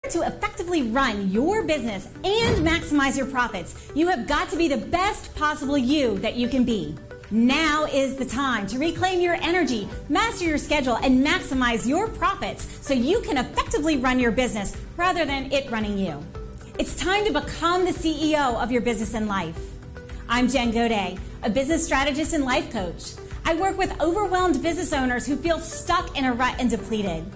To effectively run your business and maximize your profits, you have got to be the best possible you that you can be. Now is the time to reclaim your energy, master your schedule, and maximize your profits so you can effectively run your business rather than it running you. It's time to become the CEO of your business and life. I'm Jen Godet, a business strategist and life coach. I work with overwhelmed business owners who feel stuck in a rut and depleted.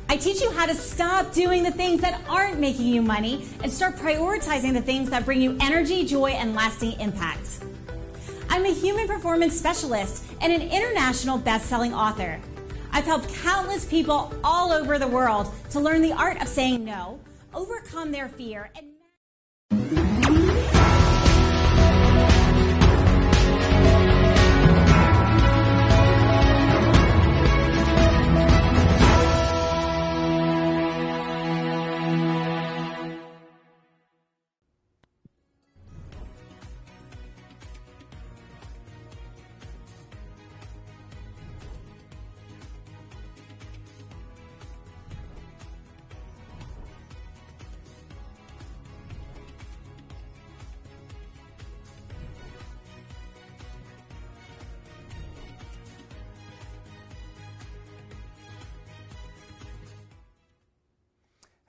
I teach you how to stop doing the things that aren't making you money and start prioritizing the things that bring you energy, joy, and lasting impact. I'm a human performance specialist and an international best-selling author. I've helped countless people all over the world to learn the art of saying no, overcome their fear, and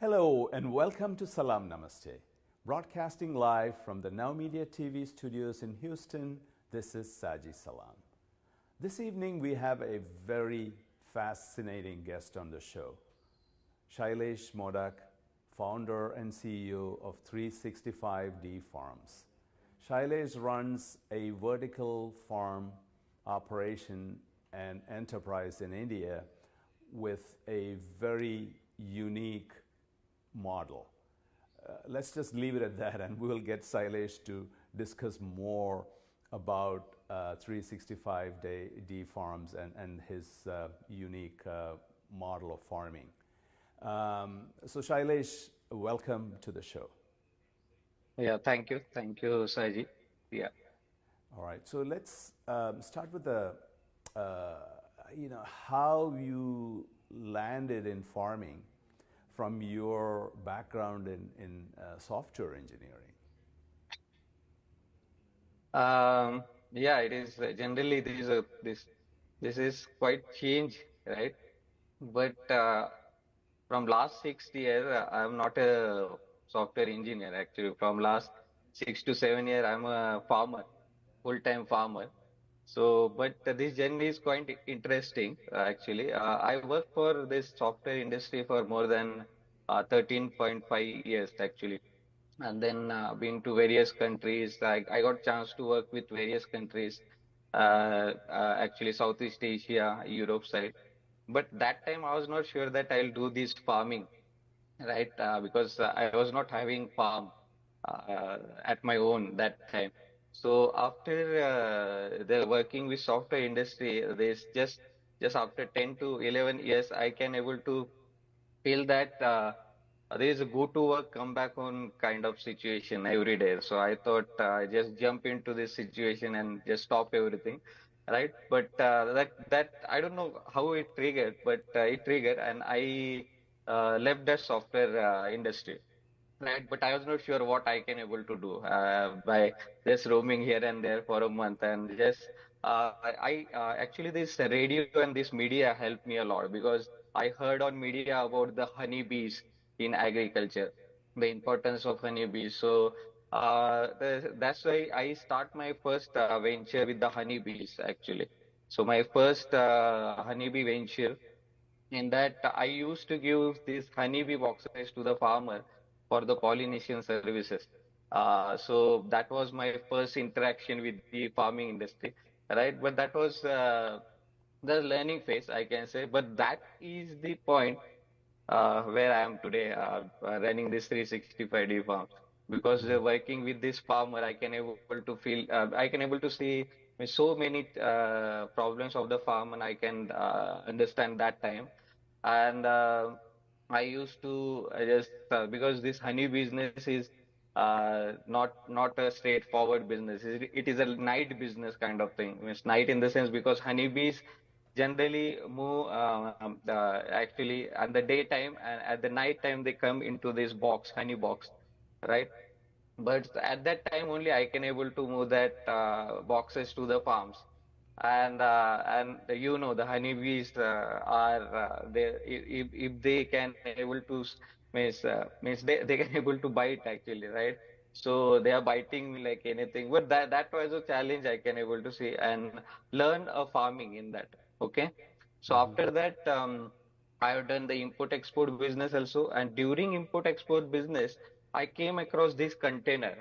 Hello and welcome to Salaam Namaste. Broadcasting live from the Now Media TV studios in Houston, this is Saji Salam. This evening we have a very fascinating guest on the show. Shailesh Modak, founder and CEO of 365D Farms. Shailesh runs a vertical farm operation and enterprise in India with a very unique model. Let's just leave it at that, and we'll get Shailesh to discuss more about 365D Farms and his unique model of farming. So Shailesh, welcome to the show. Yeah, thank you, Saji. Yeah. All right, so let's start with the how you landed in farming from your background in software engineering. Yeah, it is generally this is quite change, right? But from last 6 years, I'm not a software engineer actually. From last 6 to 7 years, I'm a farmer, full-time farmer. So, but this journey is quite interesting actually. I worked for this software industry for more than 13.5 years actually, and then been to various countries. I got chance to work with various countries, actually Southeast Asia, Europe side. But that time I was not sure that I'll do this farming, right? Because I was not having farm at my own that time. So after the working with software industry, this just after 10 to 11 years, I can able to feel that there is a go to work, come back home kind of situation every day. So I thought just jump into this situation and just stop everything, right? But that I don't know how it triggered, but it triggered, and I left the software industry. Right, but I was not sure what I can able to do by just roaming here and there for a month, and just actually this radio and this media helped me a lot because I heard on media about the honeybees in agriculture, the importance of honeybees. So that's why I start my first venture with the honeybees actually. So my first honeybee venture, in that I used to give these honeybee boxes to the farmer for the pollination services. So that was my first interaction with the farming industry, right? But that was the learning phase, I can say. But that is the point where I am today, running this 365D farm. Because working with this farmer, I can able to feel, I can able to see so many problems of the farm, and I can understand that time. And I used to just because this honey business is not a straightforward business. It is a night business kind of thing. It's night in the sense because honeybees generally move actually at the daytime, and at the night time they come into this box, honey box, right? But at that time only I can able to move that boxes to the farms. And you know the honeybees are they, if they can able to means they can able to bite actually, right? So they are biting me like anything. But that was a challenge I can able to see and learn a farming in that. Okay. So Hmm. after that, I have done the import export business also. And during import export business, I came across this container,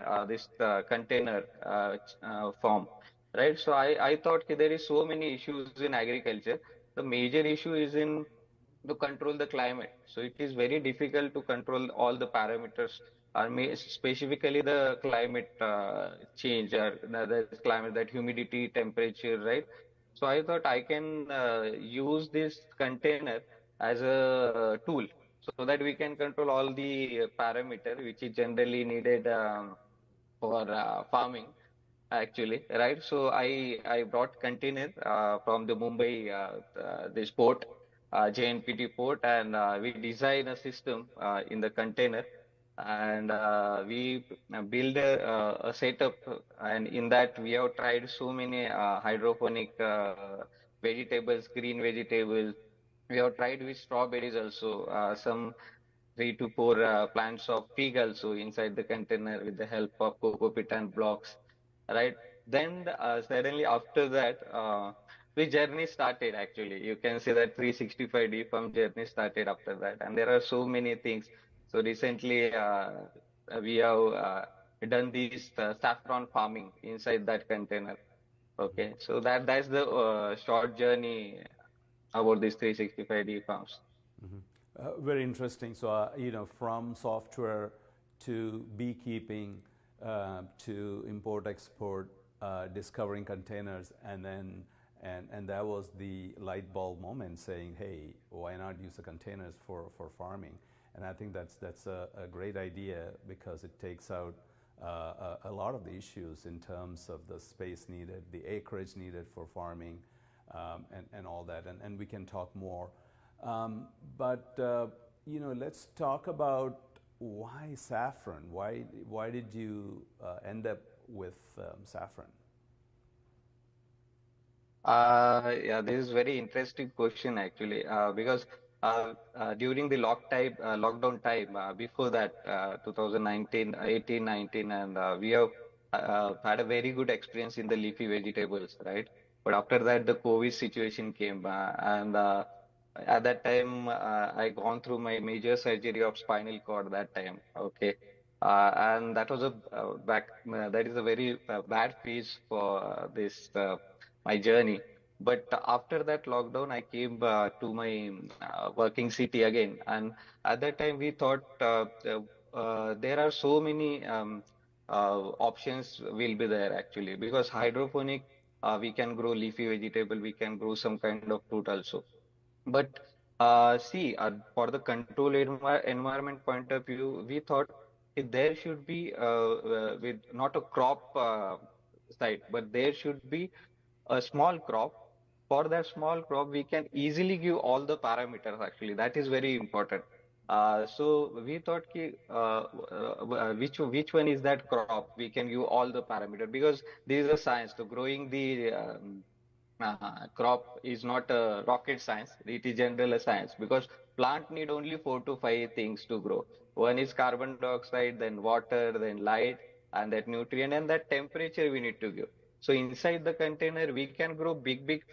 form, right? So I thought ki there is so many issues in agriculture. The major issue is in to control the climate. So it is very difficult to control all the parameters, specifically the climate change, or the climate, that humidity, temperature, right? So I thought I can use this container as a tool so that we can control all the parameter which is generally needed for farming actually, right? So I brought container from the Mumbai this port, JNPT port, and we design a system in the container, and we build a setup, and in that we have tried so many hydroponic vegetables, green vegetables. We have tried with strawberries also, some 3 to 4 plants of fig also inside the container with the help of cocoa pit and blocks, right? Then suddenly after that, the journey started actually. You can say that 365 day from journey started after that, and there are so many things. So recently, we have done this saffron farming inside that container. Okay, so that's the short journey about these 365 day farms. Hmm. Very interesting. So, from software to beekeeping to import export, discovering containers, and then and that was the light bulb moment, saying, "Hey, why not use the containers for farming?" And I think that's a great idea because it takes out a lot of the issues in terms of the space needed, the acreage needed for farming, and all that. And we can talk more. But let's talk about why saffron. Why did you end up with saffron? Yeah, this is very interesting question actually, because during the lockdown time, before that, 2019, 18, 19, and we have had a very good experience in the leafy vegetables, right? But after that, the COVID situation came, and at that time, I gone through my major surgery of spinal cord that time. Okay. And that was that is a very bad phase for this my journey. But after that lockdown, I came to my working city again. And at that time, we thought there are so many options will be there actually, because hydroponic, we can grow leafy vegetable, we can grow some kind of fruit also. But see, for the control environment point of view, we thought there should be with not a crop side, but there should be a small crop. For that small crop, we can easily give all the parameters actually. That is very important. So we thought which one is that crop? We can give all the parameter, because this is a science. So growing the crop is not a rocket science. It is general a science, because plant need only 4 to 5 things to grow. One is carbon dioxide, then water, then light, and that nutrient, and that temperature we need to give. So inside the container, we can grow big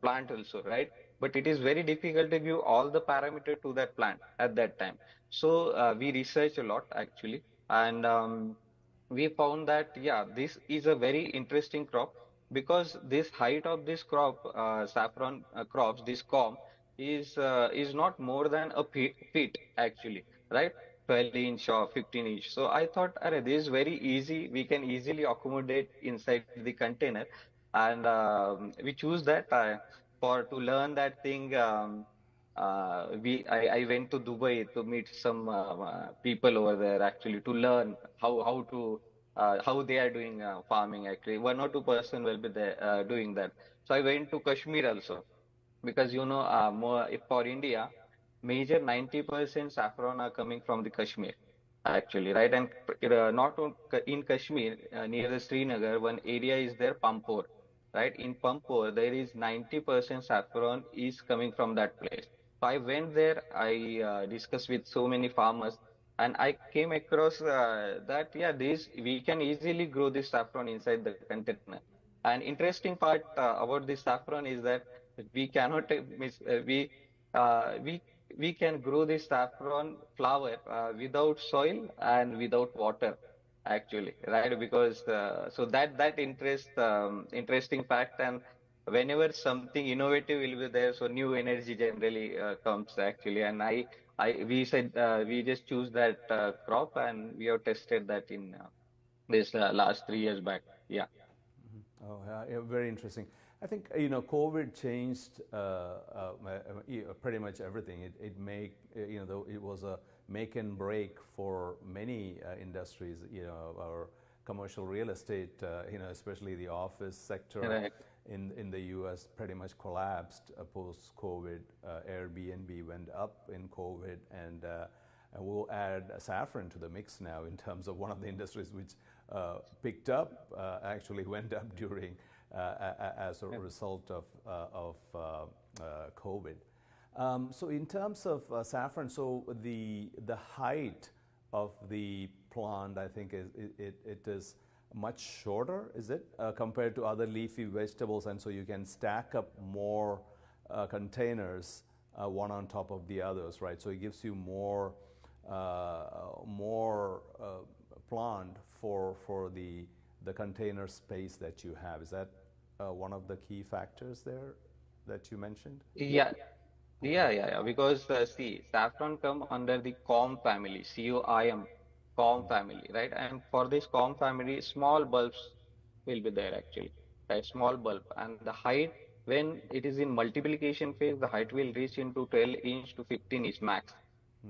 plant also, right? But it is very difficult to give all the parameter to that plant at that time. So we research a lot actually, and we found that yeah, this is a very interesting crop, because this height of this crop, saffron crops, this corn is not more than a feet actually, right? 12 inch or 15 inch. So I thought, Arre, this is very easy. We can easily accommodate inside the container, and we choose that for to learn that thing. I went to Dubai to meet some people over there actually, to learn how they are doing farming actually. 1 or 2 person will be there doing that. So I went to Kashmir also. because more if for India, major 90% saffron are coming from the Kashmir, actually, right? And not in Kashmir, near the Srinagar, one area is there, Pampore, right? In Pampore, there is 90% saffron is coming from that place. So I went there, I discussed with so many farmers, and I came across that, yeah, this we can easily grow this saffron inside the container. And interesting part about this saffron is that we cannot we can grow this saffron flower without soil and without water, actually, right? Because that interesting fact. And whenever something innovative will be there, so new energy generally comes, actually. And I we said we just choose that crop, and we have tested that in this last 3 years back. Yeah. Oh, yeah, very interesting. I think COVID changed pretty much everything. It make it was a make and break for many industries. Our commercial real estate, especially the office sector Right. in the U.S. pretty much collapsed post COVID. Airbnb went up in COVID, and we'll add saffron to the mix now in terms of one of the industries which picked up, actually went up during as a result of COVID. So in terms of saffron, so the height of the plant, I think it is much shorter, is it, compared to other leafy vegetables, and so you can stack up more containers one on top of the others, right? So it gives you more plant for the container space that you have. Is that one of the key factors there that you mentioned? Yeah. Yeah. Because see, saffron come under the COM family, COIM, COM family, right? And for this COM family, small bulbs will be there, actually, right? Small bulb, and the height, when it is in multiplication phase, the height will reach into 12 inch to 15 inch max,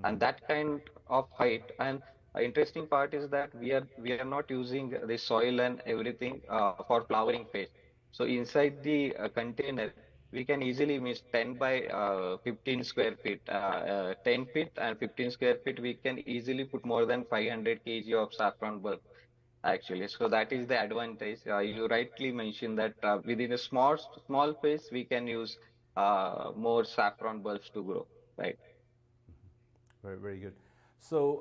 and that kind of height. And interesting part is that we are not using the soil and everything for flowering phase. So inside the container, we can easily miss 10 by 15 square feet, 10 feet and 15 square feet. We can easily put more than 500 kg of saffron bulb, actually. So that is the advantage. You rightly mentioned that within a small space, we can use more saffron bulbs to grow, right? Very, very good. So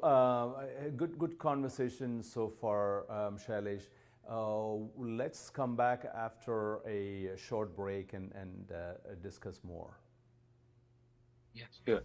good conversation so far, Shailesh. Let's come back after a short break and discuss more. Yes, sure.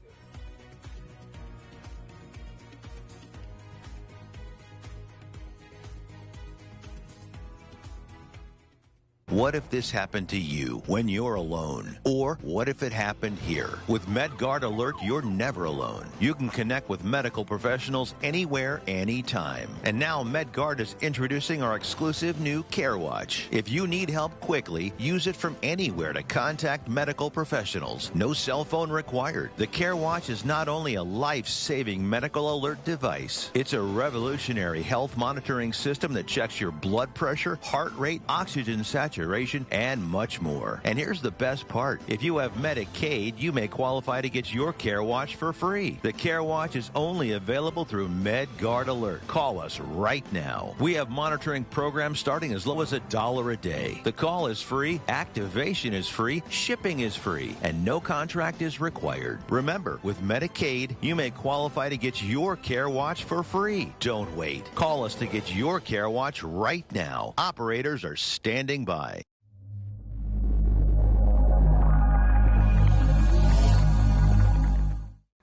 What if this happened to you when you're alone? Or what if it happened here? With MedGuard Alert, you're never alone. You can connect with medical professionals anywhere, anytime. And now MedGuard is introducing our exclusive new Care Watch. If you need help quickly, use it from anywhere to contact medical professionals. No cell phone required. The Care Watch is not only a life-saving medical alert device, it's a revolutionary health monitoring system that checks your blood pressure, heart rate, oxygen saturation, and much more. And here's the best part. If you have Medicaid, you may qualify to get your Care Watch for free. The Care Watch is only available through MedGuard Alert. Call us right now. We have monitoring programs starting as low as $1 a day. The call is free, activation is free, shipping is free, and no contract is required. Remember, with Medicaid, you may qualify to get your Care Watch for free. Don't wait. Call us to get your Care Watch right now. Operators are standing by.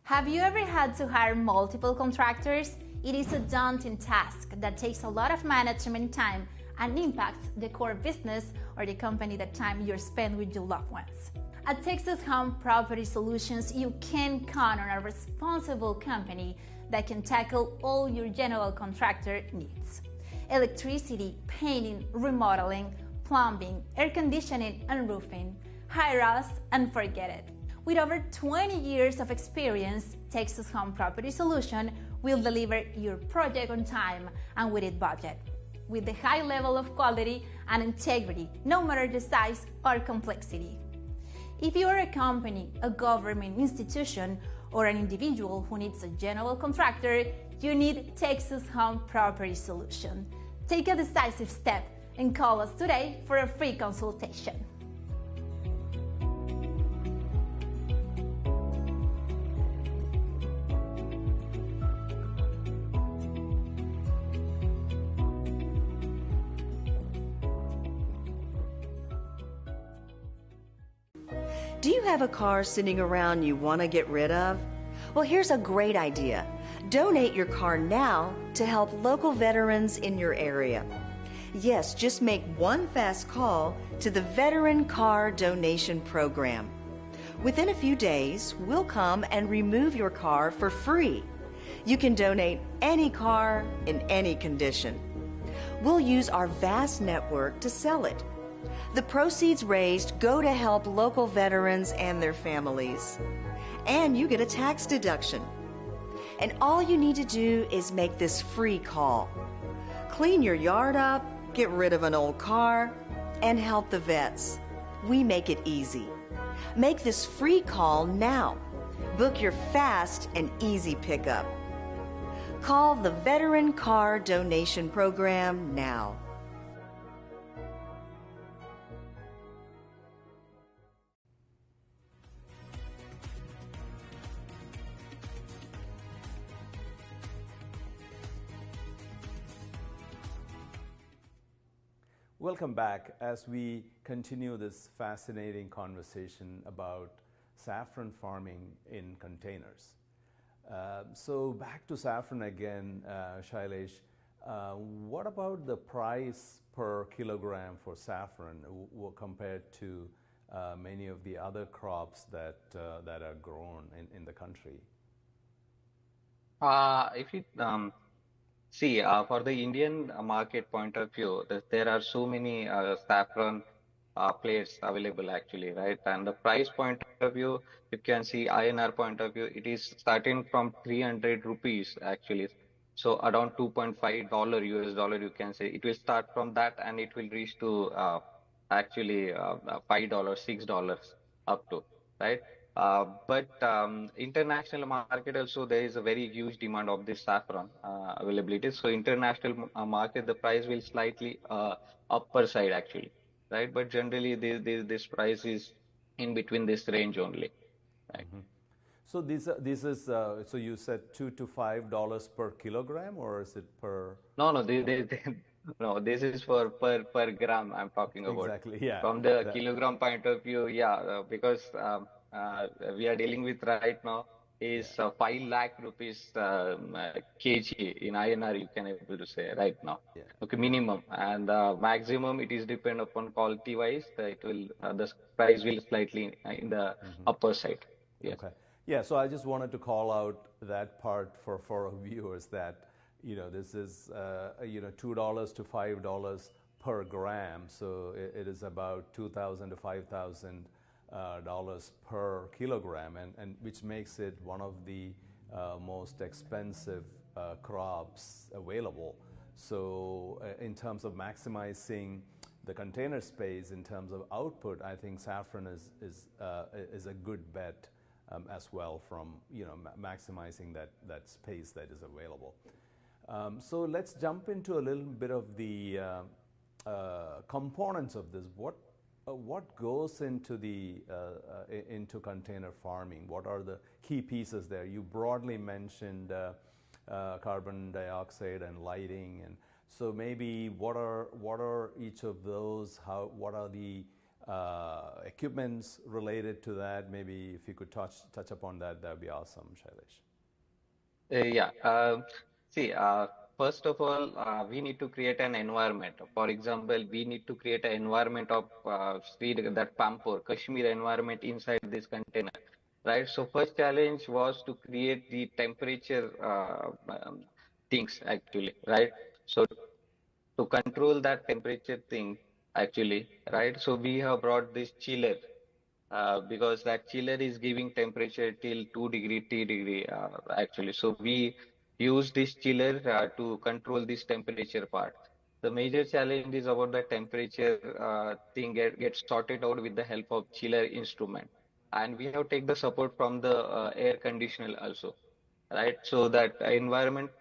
Have you ever had to hire multiple contractors? It is a daunting task that takes a lot of management time and impacts the core business or the company that time you're spent with your loved ones. At Texas Home Property Solutions, you can count on a responsible company that can tackle all your general contractor needs. Electricity, painting, remodeling, plumbing, air conditioning, and roofing. Hire us and forget it. With over 20 years of experience, Texas Home Property Solution will deliver your project on time and within budget, with the high level of quality and integrity, no matter the size or complexity. If you are a company, a government institution, or an individual who needs a general contractor, you need Texas Home Property Solution. Take a decisive step and call us today for a free consultation. Do you have a car sitting around you want to get rid of? Well, here's a great idea. Donate your car now to help local veterans in your area. Yes, just make one fast call to the Veteran Car Donation Program. Within a few days, we'll come and remove your car for free. You can donate any car in any condition. We'll use our vast network to sell it. The proceeds raised go to help local veterans and their families. And you get a tax deduction. And all you need to do is make this free call. Clean your yard up, get rid of an old car, and help the vets. We make it easy. Make this free call now. Book your fast and easy pickup. Call the Veteran Car Donation Program now. Welcome back as we continue this fascinating conversation about saffron farming in containers. So back to saffron again, Shailesh. What about the price per kilogram for saffron compared to many of the other crops that are grown in the country? If you see, for the Indian market point of view, there are so many saffron plates available actually, right? And the price point of view, you can see INR point of view, it is starting from 300 rupees actually. So around $2.5 US dollar, you can say. It will start from that and it will reach to actually $5, $6 up to, right? But international market also, there is a very huge demand of this saffron availability. So international market, the price will slightly upper side actually, right? But generally, this price is in between this range only, right? Mm-hmm. So this is so you said $2 to $5 per kilogram, or is it per? No, no, this is for per gram I'm talking about. Exactly, yeah. From the kilogram point of view, yeah, because we are dealing with right now is 5 lakh rupees kg in INR, you can able to say right now. Yeah. Okay, minimum, and maximum it is depend upon quality wise. It will the price will slightly in the upper side. Yes. Okay. Yeah. So I just wanted to call out that part for our viewers that this is $2 to $5 per gram. So it is about $2,000 to $5,000 per kilogram, and which makes it one of the most expensive crops available. So in terms of maximizing the container space, in terms of output, I think saffron is a good bet as well from maximizing that space that is available. So let's jump into a little bit of the components of this. What goes into into container farming? What are the key pieces there? You broadly mentioned carbon dioxide and lighting, and so maybe what are each of those? What are the equipments related to that? Maybe if you could touch upon that, that would be awesome, Shailesh. Yeah. See, first of all, we need to create an environment. For example, we need to create an environment of that Pampur, Kashmir environment inside this container, right? So first challenge was to create the temperature things actually, right? So to control that temperature thing actually, right? So we have brought this chiller. Because that chiller is giving temperature till 2 degree, 3 degree actually. So we use this chiller to control this temperature part. The major challenge is about the temperature thing gets sorted out with the help of chiller instrument. And we have take the support from the air conditioner also, right? So that environment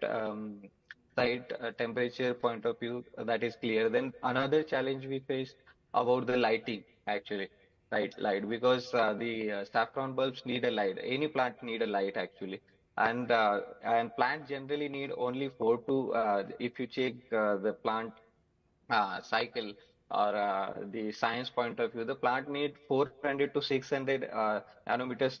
side temperature point of view, that is clear. Then another challenge we face about the lighting actually, right? Light, because the saffron bulbs need a light. Any plant need a light actually. And plant generally need only four to if you check the plant cycle or the science point of view, the plant need 400 to 600 nanometers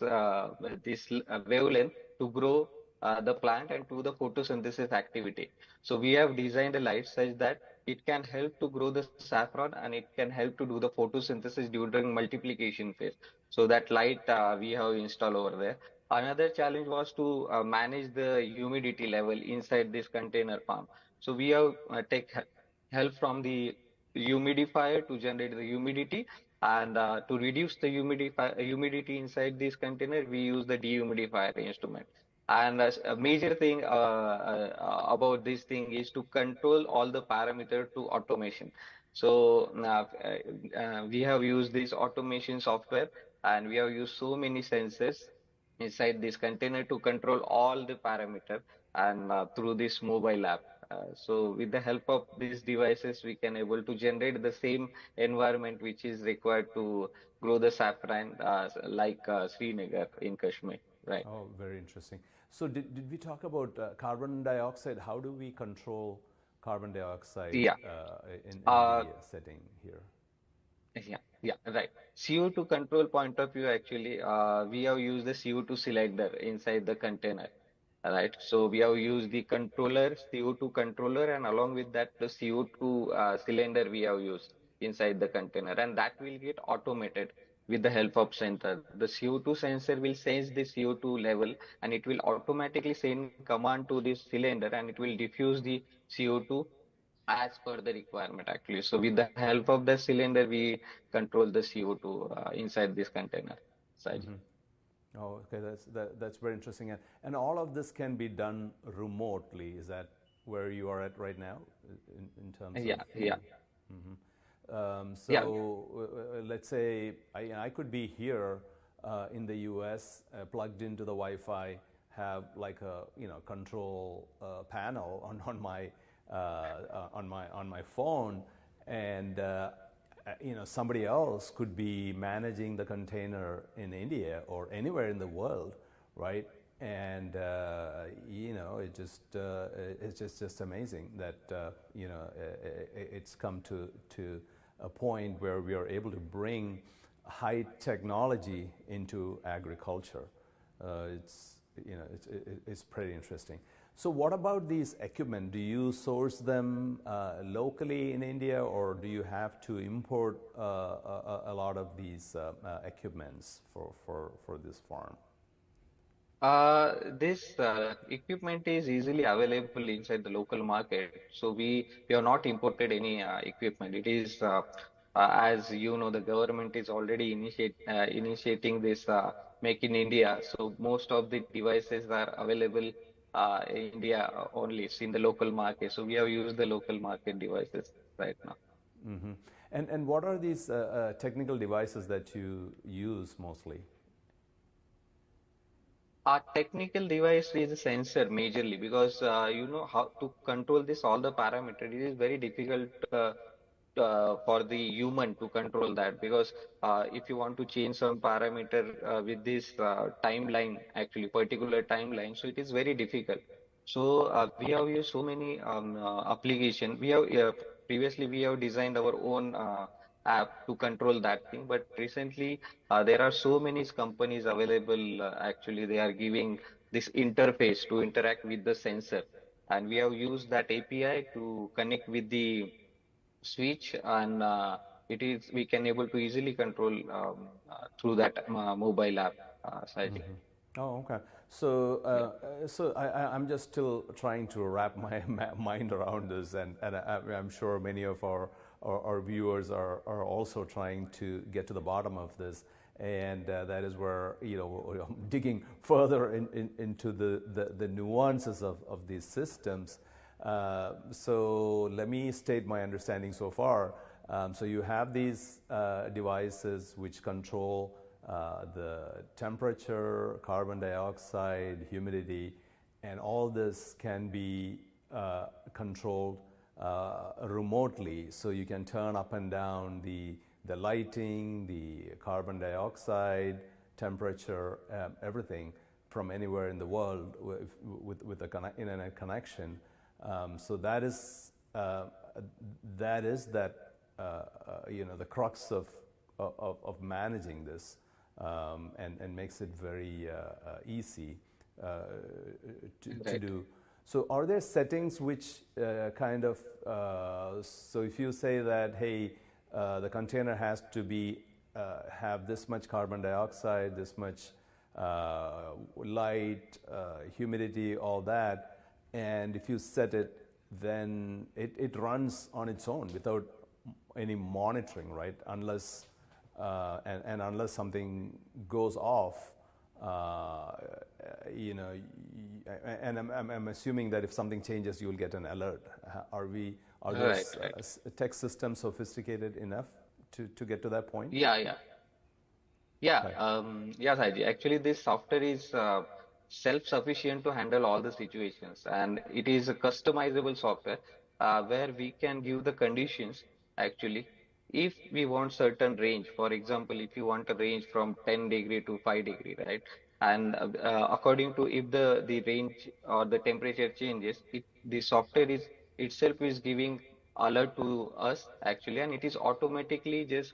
wavelength to grow the plant and to the photosynthesis activity. So we have designed a light such that it can help to grow the saffron and it can help to do the photosynthesis during multiplication phase. So that light we have installed over there. Another challenge was to manage the humidity level inside this container farm. So we have take help from the humidifier to generate the humidity, and to reduce the humidity inside this container we use the dehumidifier instrument. And a major thing about this thing is to control all the parameter to automation. So we have used this automation software, and we have used so many sensors inside this container to control all the parameter, and through this mobile app. So with the help of these devices, we can able to generate the same environment which is required to grow the saffron, like Srinagar in Kashmir, right? Oh, very interesting. So did we talk about carbon dioxide? How do we control carbon dioxide Yeah. in Uh, the setting here? yeah, right. CO2 control point of view, actually, we have used the CO2 cylinder inside the container, right? So we have used the controller, CO2 controller, and along with that, the CO2 cylinder we have used inside the container, and that will get automated with the help of sensor. The CO2 sensor will sense the CO2 level, and it will automatically send command to this cylinder, and it will diffuse the CO2 as per the requirement actually. So with the help of the cylinder, we control the CO2 inside this container, Saji. Oh, okay, that's very interesting. And all of this can be done remotely. Is that where you are at right now in terms of Yeah, yeah, yeah, let's say I could be here in the U.S. Plugged into the Wi-Fi, have like a control panel on my phone, and somebody else could be managing the container in India or anywhere in the world, right? And it's just amazing that it's come to a point where we are able to bring high technology into agriculture. It's pretty interesting. So what about these equipment? Do you source them locally in India, or do you have to import a lot of these equipments for this farm? This equipment is easily available inside the local market. So we have not imported any equipment. It is as you know, the government is already initiating this Make in India. So most of the devices are available in India only. It's in the local market. So we have used the local market devices right now. Mm-hmm. And what are these technical devices that you use mostly? Our technical device is a sensor majorly, because you know how to control this all the parameters. It is very difficult for the human to control that, because if you want to change some parameter with this timeline, actually particular timeline, so it is very difficult. So we have used so many application. We have previously we have designed our own app to control that thing, but recently there are so many companies available. Actually, they are giving this interface to interact with the sensor, and we have used that API to connect with the switch, and it is we can able to easily control through that mobile app, Saji. Oh, okay. So, I'm just still trying to wrap my mind around this, and I'm sure many of our viewers are also trying to get to the bottom of this, and that is where digging further into the nuances of these systems. So let me state my understanding so far. So you have these devices which control the temperature, carbon dioxide, humidity, and all this can be controlled remotely. So you can turn up and down the lighting, the carbon dioxide, temperature, everything from anywhere in the world with a internet connection. So that is the crux of managing this, and makes it very easy to do. So are there settings which so if you say that, hey, the container has to be have this much carbon dioxide, this much light, humidity, all that, and if you set it, then it runs on its own without any monitoring, right? Unless and unless something goes off, and I'm assuming that if something changes, you'll get an alert. Are those tech systems sophisticated enough to get to that point? Yeah. Saji. Actually, this software is self-sufficient to handle all the situations, and it is a customizable software where we can give the conditions. Actually, if we want certain range, for example, if you want a range from 10 degree to 5 degree, right? And according to if the range or the temperature changes, the software is itself is giving alert to us actually, and it is automatically just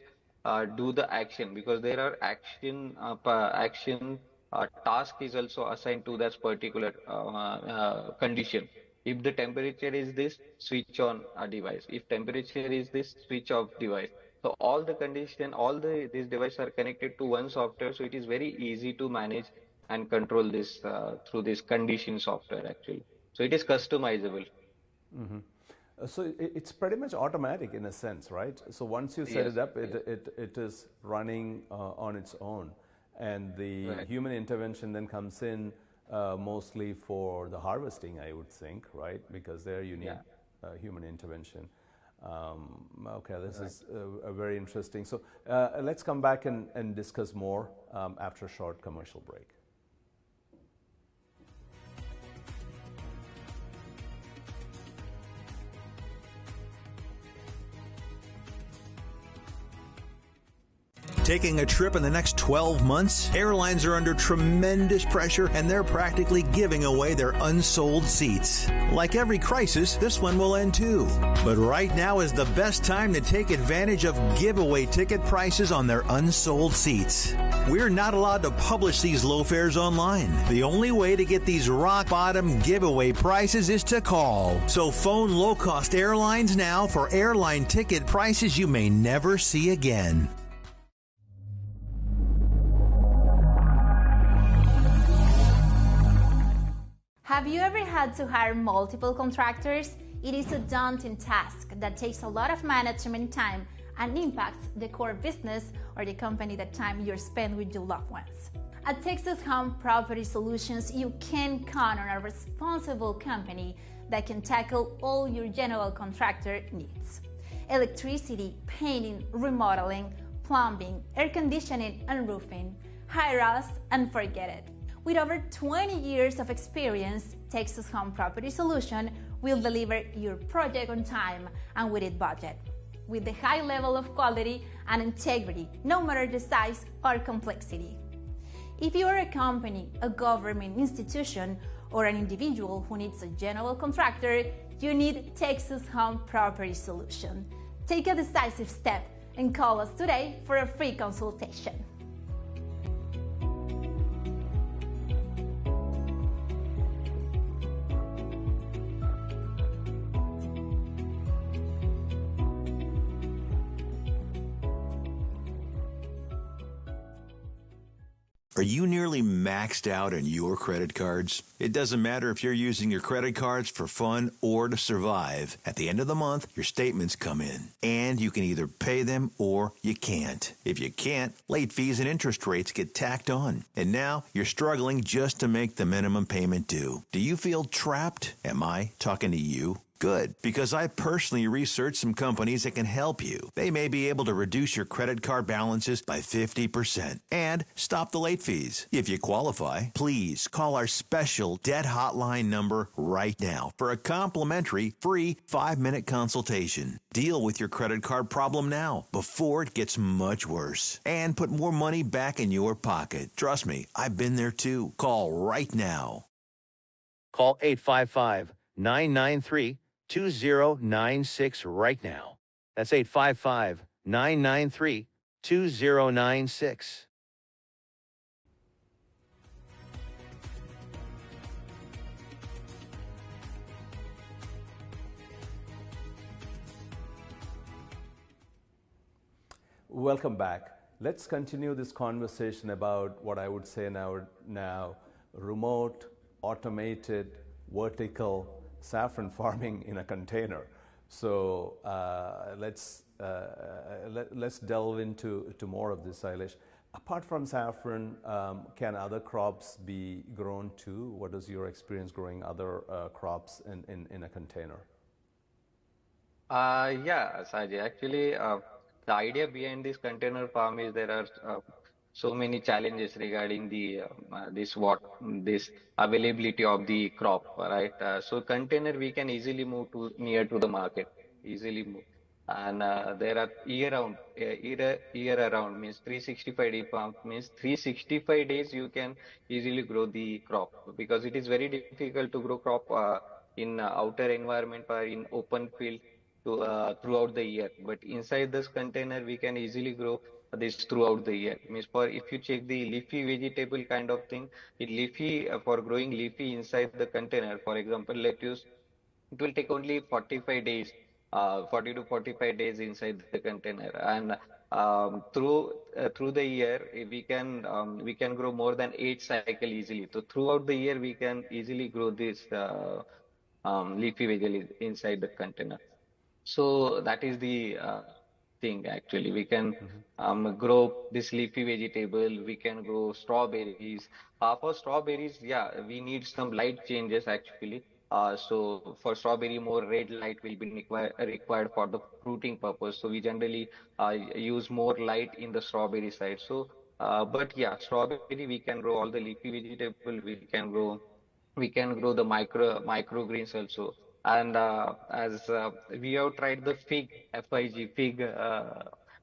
do the action, because there are action task is also assigned to that particular condition. If the temperature is this, switch on a device. If temperature is this, switch off device. So all the condition, these devices are connected to one software, so it is very easy to manage and control this through this condition software actually. So it is customizable. Mm-hmm. So it's pretty much automatic in a sense, right? So once you set it up, it is running on its own, and the human intervention then comes in mostly for the harvesting, I would think, right? Because there you need human intervention. Okay, this is very interesting. So let's come back and discuss more after a short commercial break. Taking a trip in the next 12 months? Airlines are under tremendous pressure, and they're practically giving away their unsold seats. Like every crisis, this one will end too. But right now is the best time to take advantage of giveaway ticket prices on their unsold seats. We're not allowed to publish these low fares online. The only way to get these rock bottom giveaway prices is to call. So phone low-cost airlines now for airline ticket prices you may never see again. Have you ever had to hire multiple contractors? It is a daunting task that takes a lot of management time and impacts the core business or the company that time you're spent with your loved ones. At Texas Home Property Solutions, you can count on a responsible company that can tackle all your general contractor needs. Electricity, painting, remodeling, plumbing, air conditioning, and roofing. Hire us and forget it. With over 20 years of experience, Texas Home Property Solution will deliver your project on time and within budget, with the high level of quality and integrity, no matter the size or complexity. If you are a company, a government institution, or an individual who needs a general contractor, you need Texas Home Property Solution. Take a decisive step and call us today for a free consultation. Are you nearly maxed out on your credit cards? It doesn't matter if you're using your credit cards for fun or to survive. At the end of the month, your statements come in, and you can either pay them or you can't. If you can't, late fees and interest rates get tacked on. And now you're struggling just to make the minimum payment due. Do you feel trapped? Am I talking to you? Good, because I personally researched some companies that can help you. They may be able to reduce your credit card balances by 50% and stop the late fees. If you qualify, please call our special debt hotline number right now for a complimentary free 5-minute consultation. Deal with your credit card problem now before it gets much worse and put more money back in your pocket. Trust me, I've been there too. Call right now. Call 855-993-2096 right now. That's 855-993-2096. Welcome back. Let's continue this conversation about what I would say now remote, automated, vertical saffron farming in a container. So let's delve into more of this, Sailesh. Apart from saffron, can other crops be grown too? What is your experience growing other crops in a container? Yeah, Saji. Actually, the idea behind this container farm is there are so many challenges regarding the this availability of the crop, right? So container we can easily move to near to the market, easily move, and there are year around means 365 day farm means 365 days you can easily grow the crop because it is very difficult to grow crop in outer environment or in open field to throughout the year. But inside this container, we can easily grow this throughout the year. Means for if you check the leafy vegetable kind of thing, it leafy for growing leafy inside the container. For example, lettuce, it will take only 45 days, 40 to 45 days inside the container, and through the year we can grow more than 8 cycle easily. So throughout the year we can easily grow this leafy vegetable inside the container. So that is the thing actually. We can grow this leafy vegetable, we can grow strawberries. For strawberries, yeah, we need some light changes actually. So for strawberry, more red light will be required for the fruiting purpose. So we generally use more light in the strawberry side. So, but yeah, strawberry we can grow all the leafy vegetable. We can grow the microgreens also. And as we have tried the fig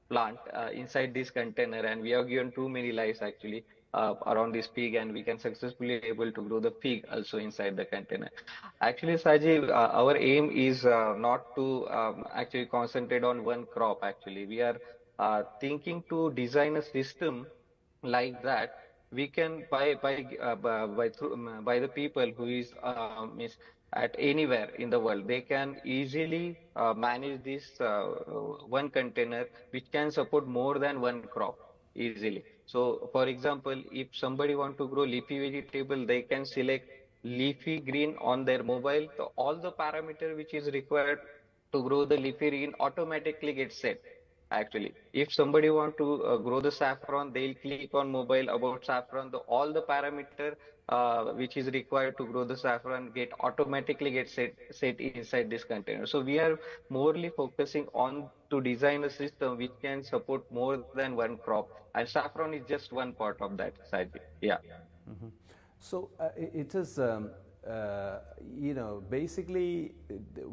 plant inside this container, and we have given too many lives actually around this fig, and we can successfully able to grow the fig also inside the container. Actually, Saji, our aim is not to actually concentrate on one crop. Actually, we are thinking to design a system like that we can by the people who is at anywhere in the world, they can easily manage this one container which can support more than one crop easily. So for example, if somebody want to grow leafy vegetable, they can select leafy green on their mobile. So all the parameter which is required to grow the leafy green automatically gets set. Actually, if somebody want to grow the saffron, they'll click on mobile about saffron. All the parameter which is required to grow the saffron get set inside this container. So we are morely focusing on to design a system which can support more than one crop, and saffron is just one part of that, Saji. Yeah. Mm-hmm. So it is, basically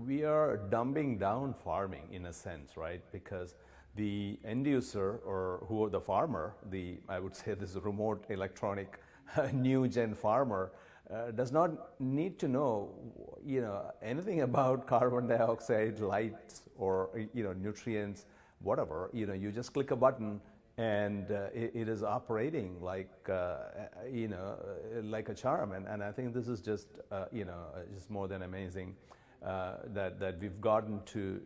we are dumbing down farming in a sense, right? Because the end user or who the farmer, I would say this remote electronic new gen farmer does not need to know, anything about carbon dioxide, lights, or nutrients, whatever. You just click a button and it is operating like like a charm, and I think this is just just more than amazing that we've gotten to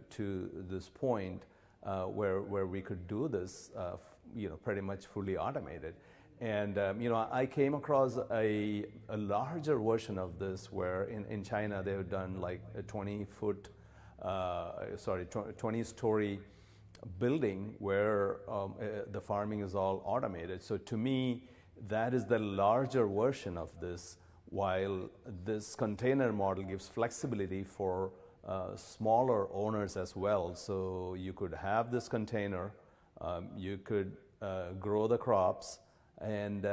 this point where we could do this pretty much fully automated. And I came across a larger version of this where in China they've done like a 20-story building where the farming is all automated. So to me, that is the larger version of this, while this container model gives flexibility for smaller owners as well. So you could have this container, you could grow the crops, and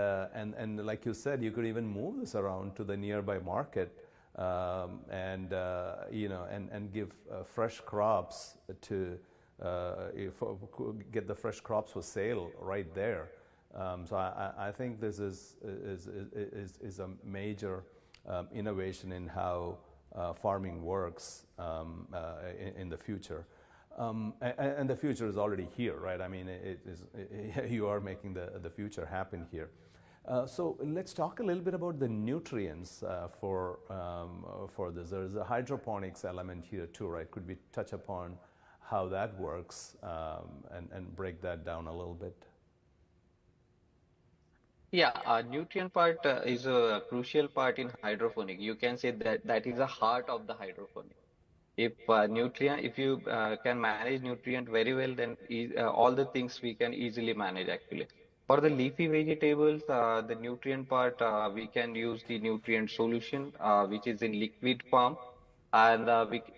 like you said, you could even move this around to the nearby market, and give fresh crops to get the fresh crops for sale right there. So I think this is a major innovation in how farming works in the future. And the future is already here, right? I mean, you are making the future happen here. So let's talk a little bit about the nutrients for this. There's a hydroponics element here too, right? Could we touch upon how that works and break that down a little bit? Yeah, nutrient part is a crucial part in hydroponic. You can say that that is the heart of the hydroponic. If you can manage nutrient very well, then all the things we can easily manage actually. For the leafy vegetables, the nutrient part, we can use the nutrient solution, which is in liquid form, and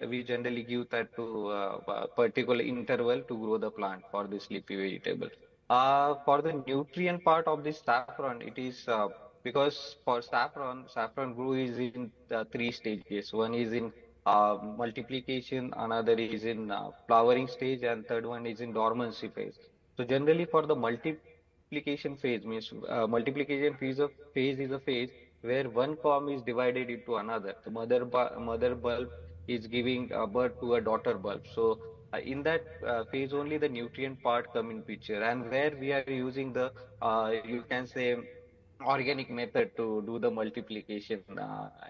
we generally give that to a particular interval to grow the plant for this leafy vegetable. For the nutrient part of this saffron, it is because for saffron grow is in three stages. One is in multiplication, another is in flowering stage, and third one is in dormancy phase. So generally for the multiplication phase means phase is a phase where one column is divided into another. The mother bulb is giving birth to a daughter bulb. So in that phase only the nutrient part come in picture, and where we are using the you can say organic method to do the multiplication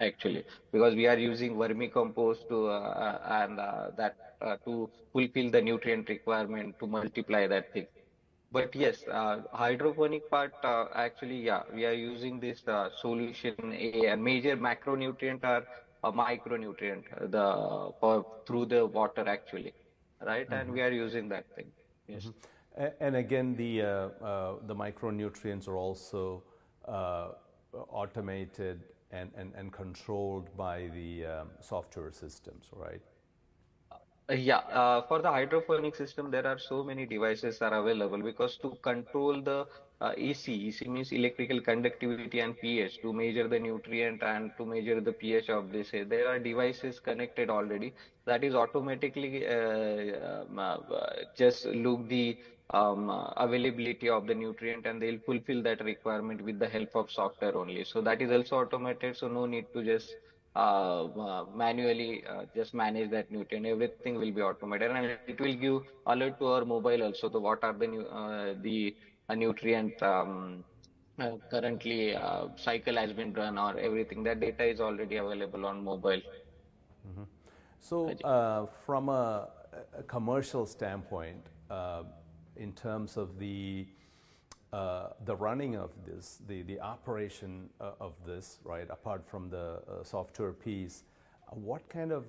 actually, because we are using vermicompost to and that to fulfill the nutrient requirement to multiply that thing. But yes, hydroponic part actually, yeah, we are using this solution A, and major macronutrient are a micronutrient for through the water actually, right? And we are using that thing. Yes. And again, the micronutrients are also automated and controlled by the software systems, right? Yeah, for the hydroponic system, there are so many devices are available because to control the EC means electrical conductivity and pH to measure the nutrient and to measure the pH of this. There are devices connected already that is automatically just look the availability of the nutrient, and they'll fulfill that requirement with the help of software only. So that is also automated. So no need to just manually just manage that nutrient. Everything will be automated, and it will give alert to our mobile also. The what are the nutrient currently cycle has been run, or everything. That data is already available on mobile. So from a commercial standpoint, in terms of the running of this, the operation of this, right, apart from the software piece, what kind of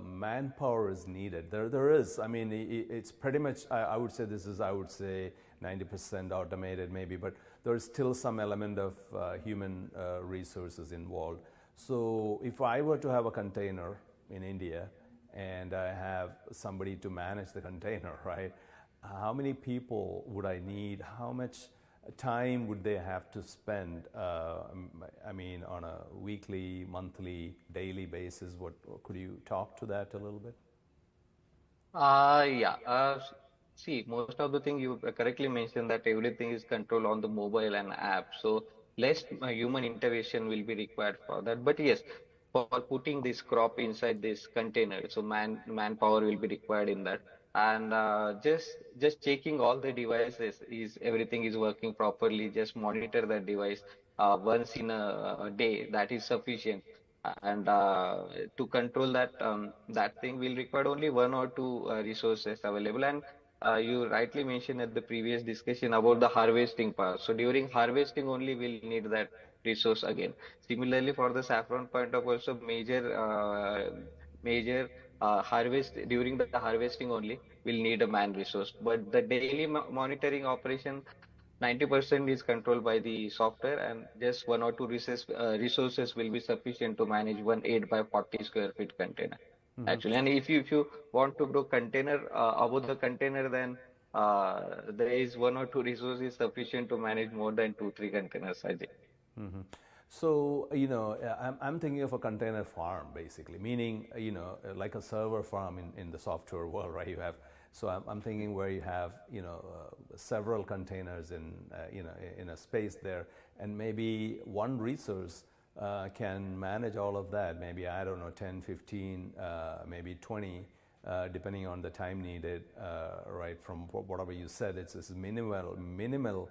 manpower is needed? There is, I mean, it's pretty much, I would say this is, I would say 90% automated maybe, but there's still some element of human resources involved. So if I were to have a container in India and I have somebody to manage the container, right? How many people would I need? How much time would they have to spend? I mean, on a weekly, monthly, daily basis. What could you talk to that a little bit? Yeah. See, most of the thing you correctly mentioned that everything is controlled on the mobile and app. So less human intervention will be required for that. But yes, for putting this crop inside this container, so manpower will be required in that. And just checking all the devices is everything is working properly. Just monitor that device once in a day. That is sufficient, and to control that that thing will require only one or two resources available, and you rightly mentioned at the previous discussion about the harvesting part. So during harvesting only we'll need that resource again. Similarly, for the saffron point of also major harvest during the harvesting only we'll need a man resource. But the daily monitoring operation 90% is controlled by the software, and just one or two resources will be sufficient to manage one 8 by 40 square feet container. Actually, and if you want to grow container above the container, then there is one or two resources sufficient to manage more than 2-3 containers, Ajay. So, I'm thinking of a container farm, basically, meaning, like a server farm in the software world, right? I'm thinking where you have, several containers in a space there, and maybe one resource can manage all of that. Maybe, I don't know, 10, 15, maybe 20, depending on the time needed, right? From whatever you said, it's minimal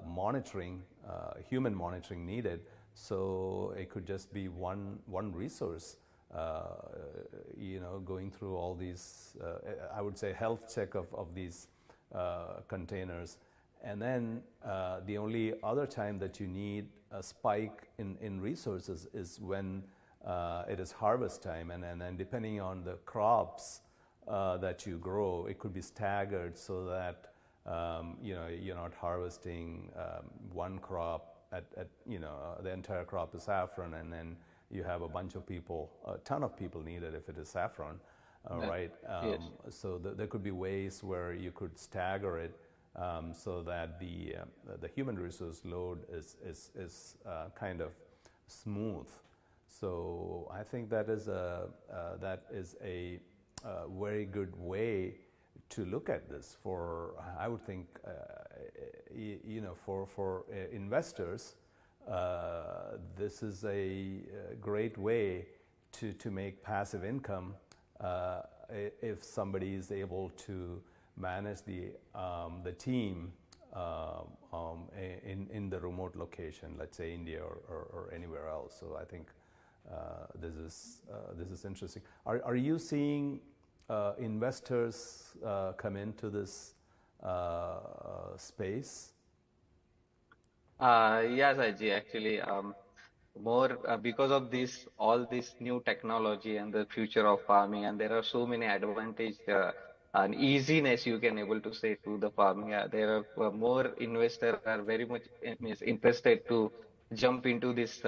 monitoring, human monitoring needed. So it could just be one resource, going through all these, I would say, health check of these containers. And then the only other time that you need a spike in resources is when it is harvest time, and then depending on the crops that you grow, it could be staggered so that you're not harvesting one crop at the entire crop is saffron, and then you have a bunch of people, a ton of people needed if it is saffron, right? Yes. So there could be ways where you could stagger it. So that the human resource load is kind of smooth. So I think that is a very good way to look at this. For I would think for investors, this is a great way to make passive income if somebody is able to manage the team in the remote location, let's say India or anywhere else. So I think this is interesting. Are you seeing investors come into this space? Yes, Ajay, actually, more because of all this new technology and the future of farming, and there are so many advantages and easiness you can able to say to the farming. There are more investors are very much interested to jump into this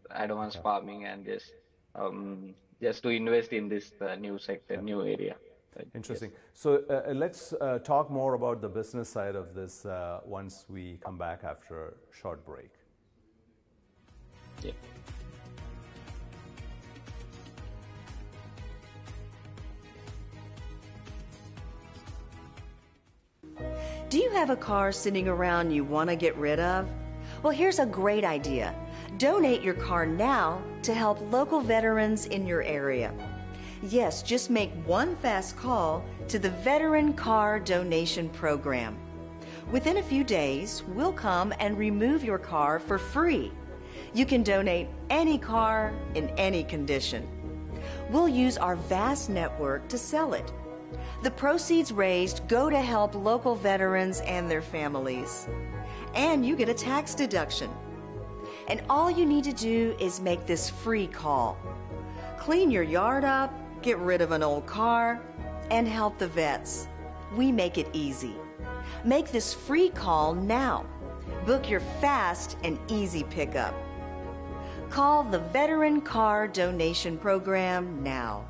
advanced farming and just to invest in this new sector, new area. Interesting. Yes. So let's talk more about the business side of this once we come back after a short break. Yeah. Do you have a car sitting around you want to get rid of? Well, here's a great idea. Donate your car now to help local veterans in your area. Yes, just make one fast call to the Veteran Car Donation Program. Within a few days, we'll come and remove your car for free. You can donate any car in any condition. We'll use our vast network to sell it. The proceeds raised go to help local veterans and their families. And you get a tax deduction. And all you need to do is make this free call. Clean your yard up, get rid of an old car, and help the vets. We make it easy. Make this free call now. Book your fast and easy pickup. Call the Veteran Car Donation Program now.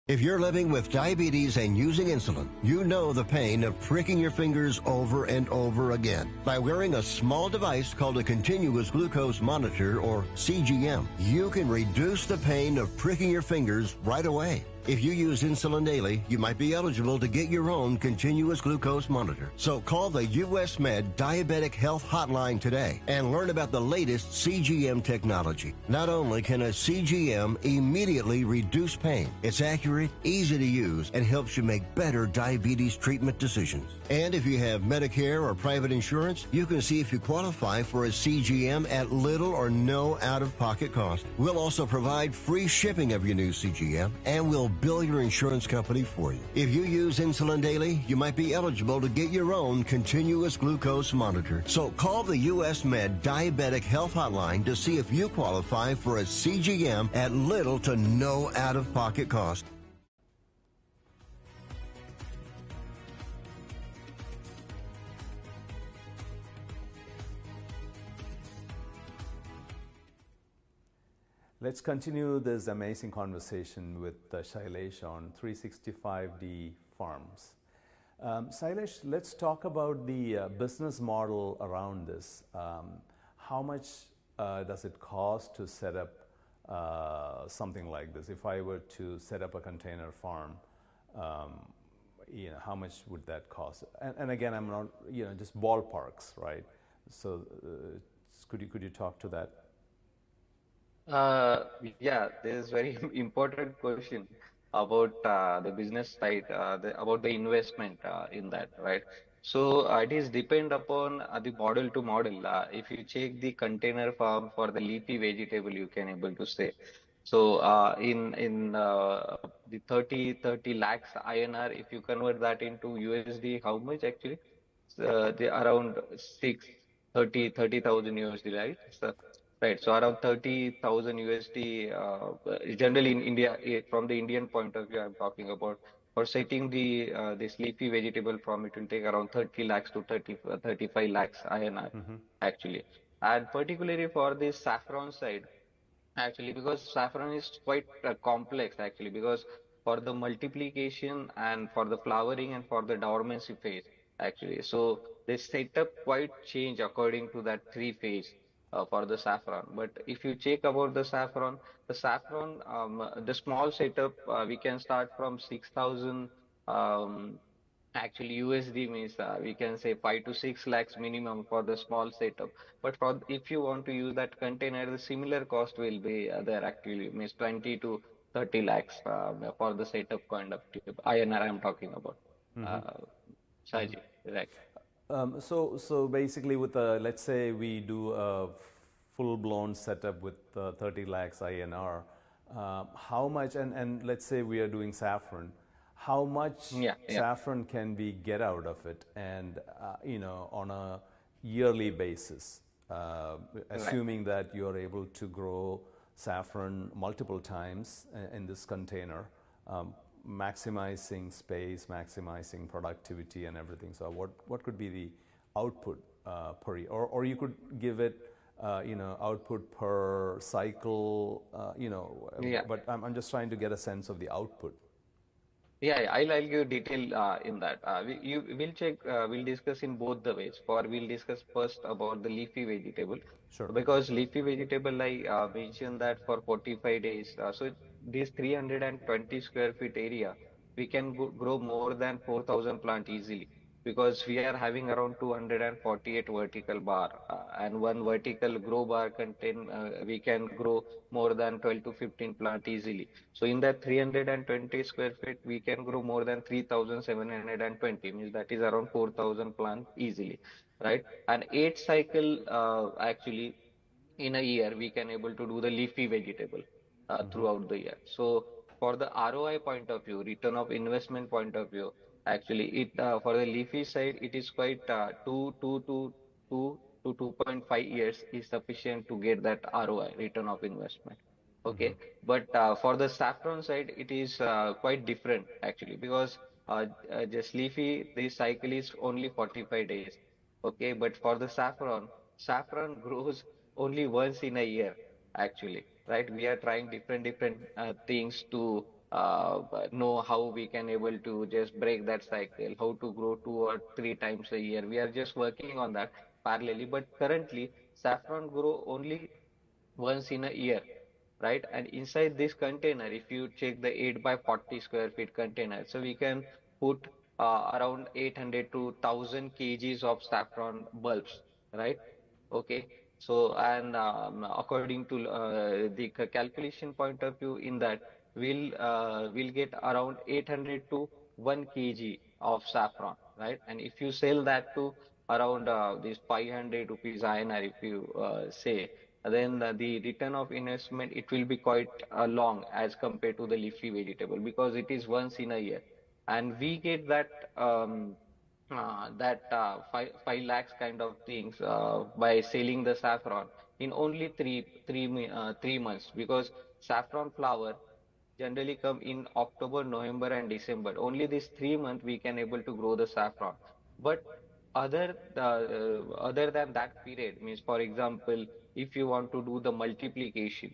If you're living with diabetes and using insulin, you know the pain of pricking your fingers over and over again. By wearing a small device called a continuous glucose monitor, or CGM, you can reduce the pain of pricking your fingers right away. If you use insulin daily, you might be eligible to get your own continuous glucose monitor. So call the US Med Diabetic Health Hotline today and learn about the latest CGM technology. Not only can a CGM immediately reduce pain, it's accurate, easy to use, and helps you make better diabetes treatment decisions. And if you have Medicare or private insurance, you can see if you qualify for a CGM at little or no out-of-pocket cost. We'll also provide free shipping of your new CGM, and we'll bill your insurance company for you. If you use insulin daily, you might be eligible to get your own continuous glucose monitor. So call the US Med Diabetic Health Hotline to see if you qualify for a CGM at little to no out-of-pocket cost. Let's continue this amazing conversation with Shailesh on 365D Farms. Shailesh, let's talk about the business model around this. How much does it cost to set up something like this? If I were to set up a container farm, how much would that cost? And again, I'm not, just ballparks, right? So could you talk to that? Yeah, this is very important question about the business side, about the investment in that, right? So it is depend upon the model to model. If you check the container farm for the leafy vegetable, you can able to say. So in the 30 lakhs INR, if you convert that into USD, how much actually? The around 30,000 USD, right? So, right. So around 30,000 USD, generally in India, from the Indian point of view, I'm talking about for setting the this leafy vegetable farm, it will take around 30 lakhs to 35 lakhs INR actually. And particularly for the saffron side, actually, because saffron is quite complex actually, because for the multiplication and for the flowering and for the dormancy phase actually. So they set up quite change according to that three phase for the saffron. But if you check about the saffron, the small setup, we can start from 6,000 um, actually USD means we can say 5 to 6 lakhs minimum for the small setup. But for if you want to use that container, the similar cost will be there actually means 20 to 30 lakhs for the setup kind of tube. INR I'm talking about. Uh, Saji, right? So basically, with let's say we do a full-blown setup with 30 lakhs INR, how much? And let's say we are doing saffron. How much Yeah. saffron can we get out of it, and on a yearly basis, Right. assuming that you are able to grow saffron multiple times in this container, um, maximizing space, maximizing productivity, and everything. So, what could be the output per year, or you could give it, output per cycle, Yeah. But I'm just trying to get a sense of the output. Yeah, I'll give detail in that. We'll check, we'll discuss in both the ways. We'll discuss first about the leafy vegetable, Sure. because leafy vegetable, I mentioned that for 45 days. So this 320 square feet area, we can grow more than 4,000 plant easily, because we are having around 248 vertical bar, and one vertical grow bar contain, we can grow more than 12 to 15 plant easily. So in that 320 square feet, we can grow more than 3,720, means that is around 4,000 plants easily, right? And eight cycle actually in a year we can able to do the leafy vegetable throughout the year. So for the ROI point of view, return of investment point of view, actually it for the leafy side it is quite 2 to 2.5 years is sufficient to get that ROI, return of investment. Okay, but for the saffron side, it is quite different actually, because just leafy, the cycle is only 45 days. Okay, but for the saffron grows only once in a year actually, right? We are trying different things to know how we can able to just break that cycle, how to grow 2 or 3 times a year. We are just working on that parallelly, but currently saffron grow only once in a year right? And inside this container, if you check the 8 by 40 square feet container, so we can put around 800 to 1000 kgs of saffron bulbs, right? Okay. So, and according to the calculation point of view, in that we'll get around 800 to 1 kg of saffron, right? And if you sell that to around these 500 rupees INR, if you say, then the return of investment, it will be quite long as compared to the leafy vegetable, because it is once in a year, and we get that five lakhs kind of things by selling the saffron in only 3 months, because saffron flower generally come in October, November, and December. Only these 3 months we can able to grow the saffron. But other than that period, means for example, if you want to do the multiplication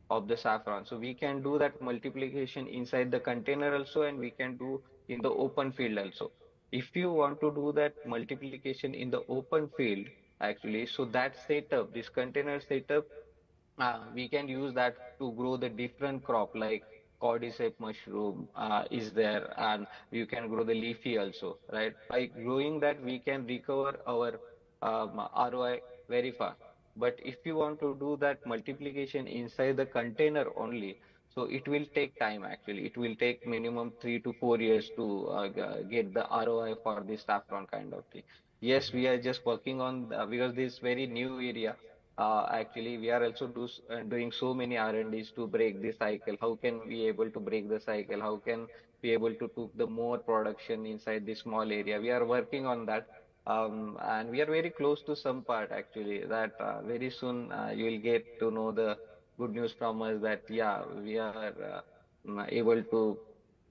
of the saffron, so we can do that multiplication inside the container also, and we can do in the open field also. If you want to do that multiplication in the open field, actually, so that setup, this container setup, we can use that to grow the different crop like cordyceps mushroom is there, and you can grow the leafy also, right? By growing that, we can recover our ROI very fast. But if you want to do that multiplication inside the container only, so it will take time actually. It will take minimum 3 to 4 years to get the ROI for this saffron kind of thing. Yes, we are just working on because this very new area. Actually, we are also doing so many R&Ds to break the cycle. How can we able to break the cycle? How can we able to took the more production inside this small area? We are working on that. And we are very close to some part actually that very soon you will get to know the good news from us that yeah, we are able to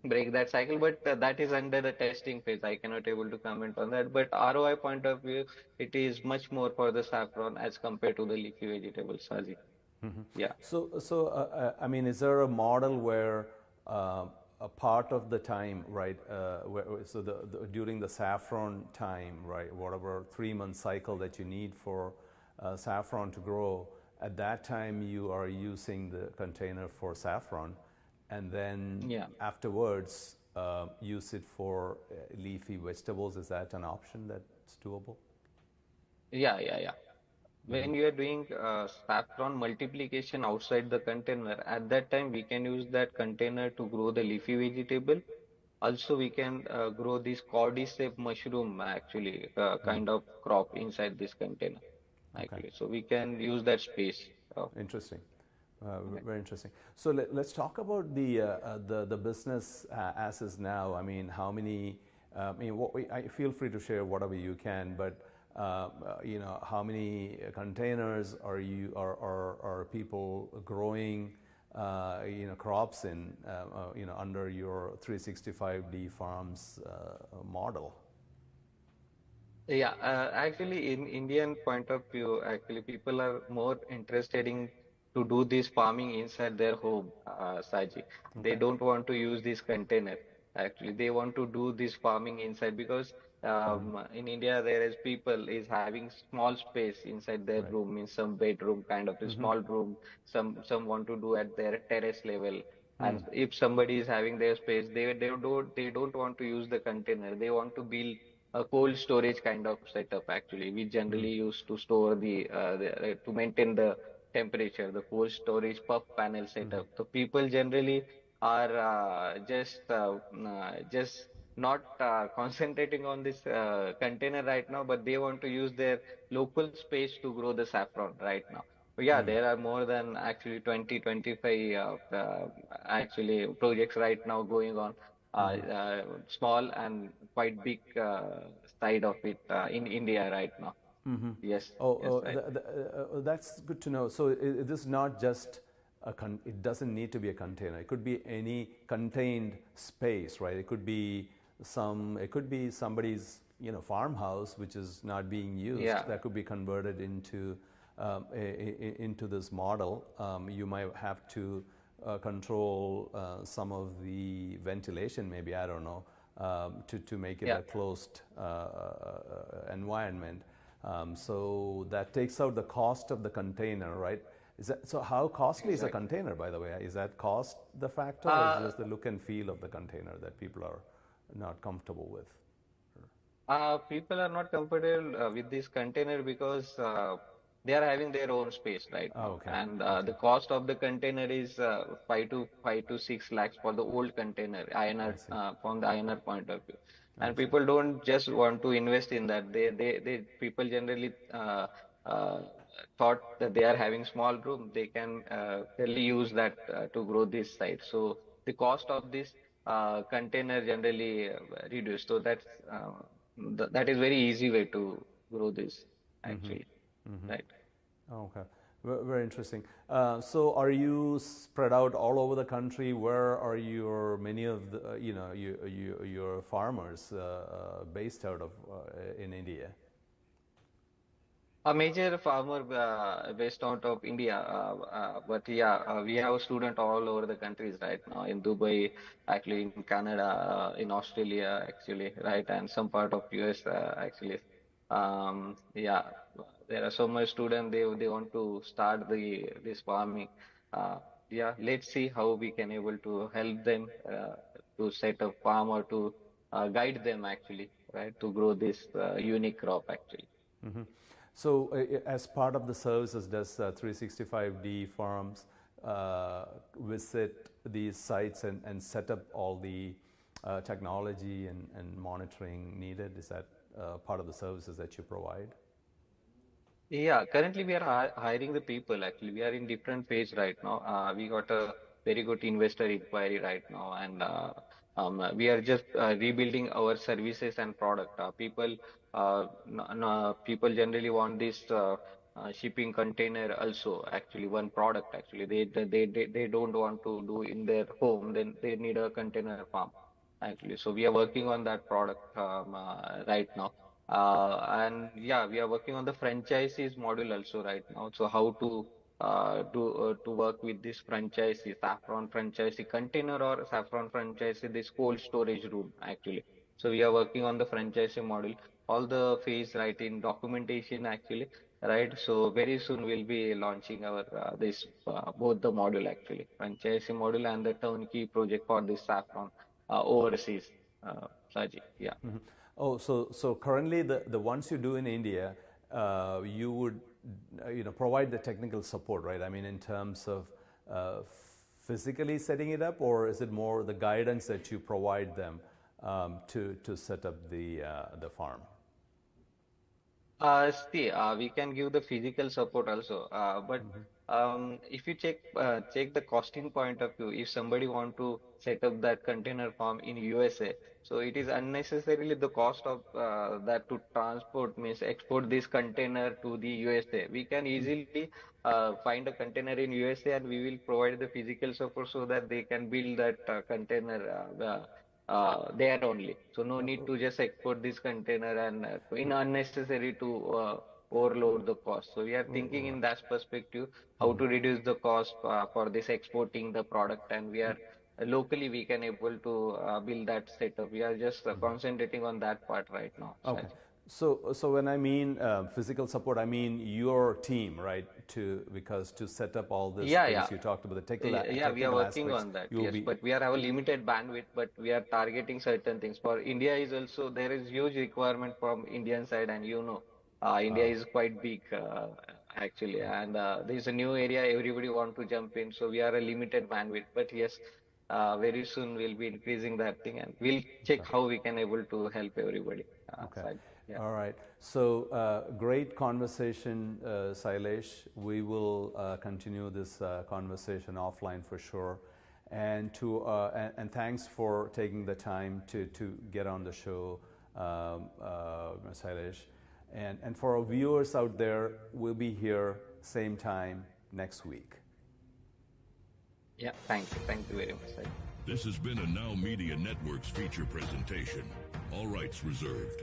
break that cycle, but that is under the testing phase. I cannot able to comment on that. But ROI point of view, it is much more for the saffron as compared to the leafy vegetables, Saji. Yeah. I mean, is there a model where a part of the time, right? During the saffron time, right? Whatever 3 month cycle that you need for saffron to grow, at that time you are using the container for saffron, and then Yeah. afterwards use it for leafy vegetables. Is that an option that's doable? Yeah. When you are doing saffron multiplication outside the container, at that time we can use that container to grow the leafy vegetable. Also, we can grow this cordyceps mushroom actually kind of crop inside this container Okay. actually. So we can use that space. Interesting. Okay. Very interesting. So let's talk about the business as is now. I mean, how many? I mean, I feel free to share whatever you can, but you know, how many containers are people growing? You know, crops in you know, under your 365D farms model. Yeah, actually, in Indian point of view, actually, people are more interested in to do this farming inside their home, Saji. They Okay. don't want to use this container. Actually, they want to do this farming inside because in India there is people is having small space inside their Right. room, in some bedroom kind of a small room. Some want to do at their terrace level. And if somebody is having their space, they don't want to use the container. They want to build a cold storage kind of setup actually. We generally use to store to maintain the temperature, the cold storage puff panel setup. So people generally are just not concentrating on this container right now, but they want to use their local space to grow the saffron right now. But yeah, there are more than actually 20, 25 actually projects right now going on, small and quite big side of it in India right now. Yes, yes, right. That's good to know. So this is not just it doesn't need to be a container. It could be any contained space, right? It could be somebody's, you know, farmhouse which is not being used. Yeah, That could be converted into into this model. You might have to control some of the ventilation, maybe, I don't know, to make it yeah, a closed environment. So that takes out the cost of the container, right? So how costly is a container, by the way? Is that cost the factor, or is it just the look and feel of the container that people are not comfortable with? People are not comfortable with this container because they are having their own space right now, Okay. and the cost of the container is 5 to 6 lakhs for the old container, INR, from the INR point of view. And people don't just want to invest in that. They people generally thought that they are having small room, they can really use that to grow this site. So the cost of this container generally reduced. So that is very easy way to grow this actually, right? Okay, very interesting. So, are you spread out all over the country? Where are many of the your farmers based out of in India? A major farmer based out of India, but yeah, we have a student all over the countries right now, in Dubai, actually in Canada, in Australia, actually, right, and some part of US, actually. Yeah, there are so much students, they want to start this farming. Uh, yeah, let's see how we can able to help them to set up farm, or to guide them actually, right, to grow this unique crop actually. So, as part of the services, does 365D Farms visit these sites and set up all the technology and monitoring needed? Is that part of the services that you provide? Yeah, currently we are hiring the people actually. We are in different phase right now. We got a very good investor inquiry right now, and we are just rebuilding our services and product. People generally want this shipping container also. Actually, one product actually. They don't want to do in their home. Then they need a container farm actually. So we are working on that product right now. And yeah, we are working on the franchises model also right now. So how to to work with this franchisee, saffron franchisee container, or saffron franchisee this cold storage room actually. So we are working on the franchisee model, all the phase right in documentation actually, right? So very soon we'll be launching our this both the model actually, franchisee model and the turnkey project for this saffron overseas, Saji. Yeah. Oh, so currently the ones you do in India, you would provide the technical support, right? I mean, in terms of physically setting it up, or is it more the guidance that you provide them to set up the farm? We can give the physical support also, but if you check the costing point of view, if somebody want to set up that container farm in USA, so it is unnecessarily the cost of that to transport, means export this container to the USA. We can easily find a container in USA, and we will provide the physical support so that they can build that container there only. So no need to just export this container and in unnecessary to overload the cost. So we are thinking in that perspective, how to reduce the cost for this exporting the product, and we are locally we can able to build that setup. We are just concentrating on that part right now. Okay. Saji. So when I mean physical support, I mean your team, right? Because to set up all this things you talked about, the technical we are working aspects, on that. Yes, but we are have a limited bandwidth, but we are targeting certain things. For India is also there is huge requirement from Indian side, and India is quite big actually, and there is a new area everybody want to jump in. So we are a limited bandwidth, but yes, very soon we'll be increasing that thing, and we'll check how we can able to help everybody. Okay. Yeah. All right. So great conversation, Sailesh. We will continue this conversation offline for sure. And and thanks for taking the time to get on the show, Sailesh. And for our viewers out there, we'll be here same time next week. Yeah. Thank you very much. This has been a Now Media Networks feature presentation. All rights reserved.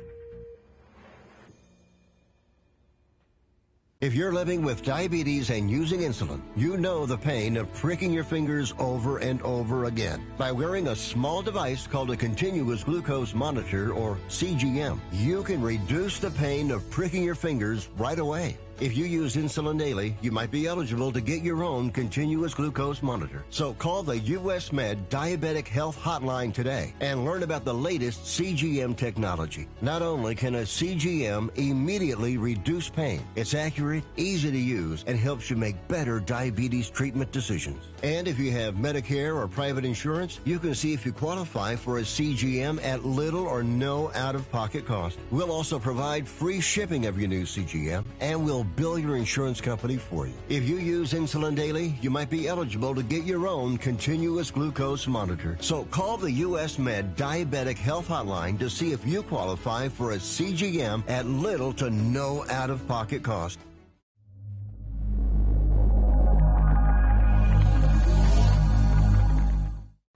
If you're living with diabetes and using insulin, you know the pain of pricking your fingers over and over again. By wearing a small device called a continuous glucose monitor, or CGM, you can reduce the pain of pricking your fingers right away. If you use insulin daily, you might be eligible to get your own continuous glucose monitor. So call the U.S. Med Diabetic Health Hotline today and learn about the latest CGM technology. Not only can a CGM immediately reduce pain, it's accurate, easy to use, and helps you make better diabetes treatment decisions. And if you have Medicare or private insurance, you can see if you qualify for a CGM at little or no out-of-pocket cost. We'll also provide free shipping of your new CGM, and we'll bill your insurance company for you. If you use insulin daily, you might be eligible to get your own continuous glucose monitor. So call the U.S. Med Diabetic Health Hotline to see if you qualify for a CGM at little to no out-of-pocket cost.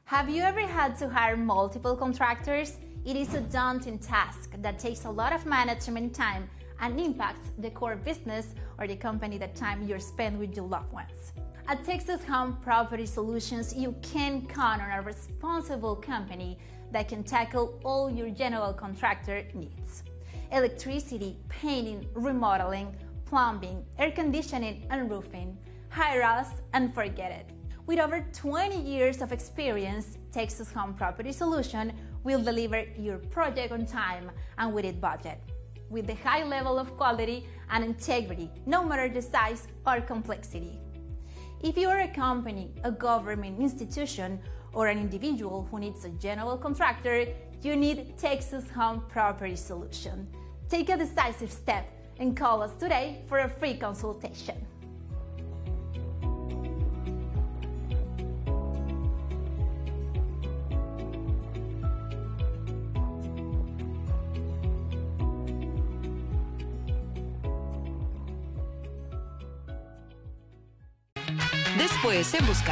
Have you ever had to hire multiple contractors? It is a daunting task that takes a lot of management time and impacts the core business or the company that time you're spent with your loved ones. At Texas Home Property Solutions, you can count on a responsible company that can tackle all your general contractor needs. Electricity, painting, remodeling, plumbing, air conditioning, and roofing. Hire us and forget it. With over 20 years of experience, Texas Home Property Solution will deliver your project on time and within budget, with the high level of quality and integrity, no matter the size or complexity. If you are a company, a government institution, or an individual who needs a general contractor, you need Texas Home Property Solution. Take a decisive step and call us today for a free consultation. Después, en busca